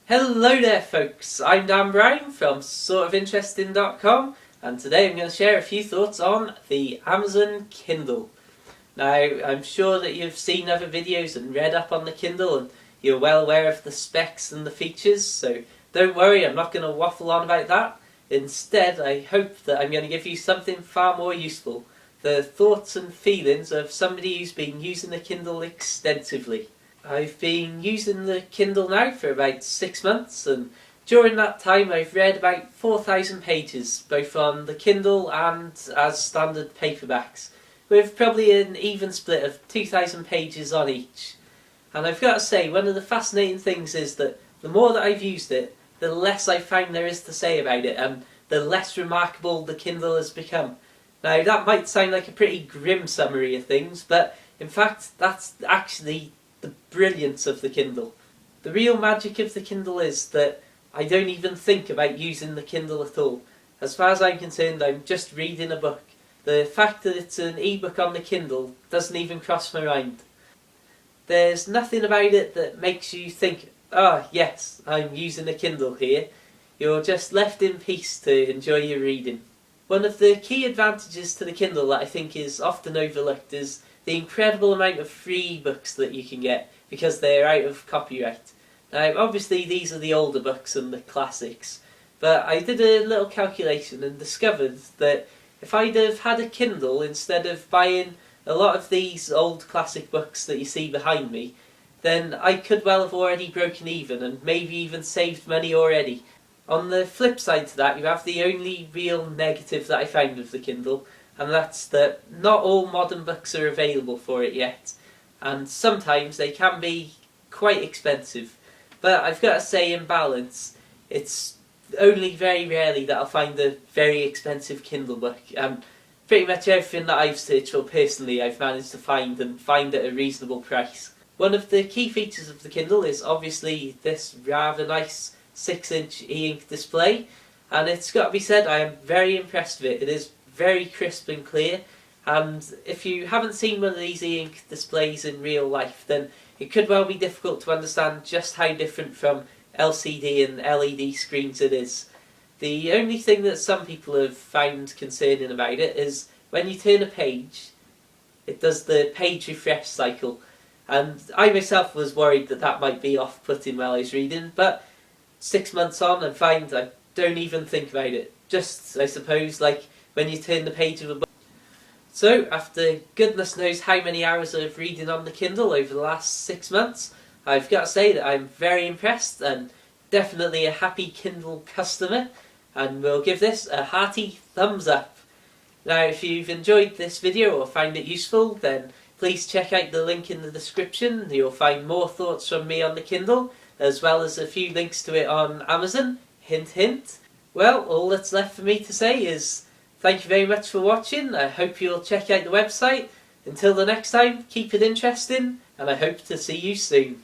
Hello there folks, I'm Dan Brown from sortofinteresting.com and today I'm going to share a few thoughts on the Amazon Kindle. Now I'm sure that you've seen other videos and read up on the Kindle and you're well aware of the specs and the features, so don't worry, I'm not going to waffle on about that. Instead, I hope that I'm going to give you something far more useful, the thoughts and feelings of somebody who's been using the Kindle extensively. I've been using the Kindle now for about 6 months, and during that time I've read about 4,000 pages, both on the Kindle and as standard paperbacks, with probably an even split of 2,000 pages on each. And I've got to say, one of the fascinating things is that the more that I've used it, the less I find there is to say about it, and the less remarkable the Kindle has become. Now that might sound like a pretty grim summary of things, but in fact that's actually the brilliance of the Kindle. The real magic of the Kindle is that I don't even think about using the Kindle at all. As far as I'm concerned, I'm just reading a book. The fact that it's an ebook on the Kindle doesn't even cross my mind. There's nothing about it that makes you think, "Ah, yes, I'm using a Kindle here." You're just left in peace to enjoy your reading. One of the key advantages to the Kindle that I think is often overlooked is the incredible amount of free books that you can get because they're out of copyright. Now obviously these are the older books and the classics, but I did a little calculation and discovered that if I'd have had a Kindle instead of buying a lot of these old classic books that you see behind me, then I could well have already broken even and maybe even saved money already. On the flip side to that, you have the only real negative that I found with the Kindle, and that's that not all modern books are available for it yet, and sometimes they can be quite expensive. But I've got to say, in balance, it's only very rarely that I'll find a very expensive Kindle book, and pretty much everything that I've searched for personally I've managed to find at a reasonable price. One of the key features of the Kindle is obviously this rather nice 6-inch e-ink display, and it's got to be said, I am very impressed with it. It is very crisp and clear, and if you haven't seen one of these e-ink displays in real life, then it could well be difficult to understand just how different from LCD and LED screens it is. The only thing that some people have found concerning about it is when you turn a page, it does the page refresh cycle, and I myself was worried that that might be off-putting while I was reading, but 6 months on I find I don't even think about it. Just, I suppose, like when you turn the page of a book. So, after goodness knows how many hours of reading on the Kindle over the last 6 months, I've got to say that I'm very impressed and definitely a happy Kindle customer, and we'll give this a hearty thumbs up. Now, if you've enjoyed this video or found it useful, then please check out the link in the description. You'll find more thoughts from me on the Kindle, as well as a few links to it on Amazon. Hint hint. Well, all that's left for me to say is thank you very much for watching. I hope you'll check out the website. Until the next time, keep it interesting, and I hope to see you soon.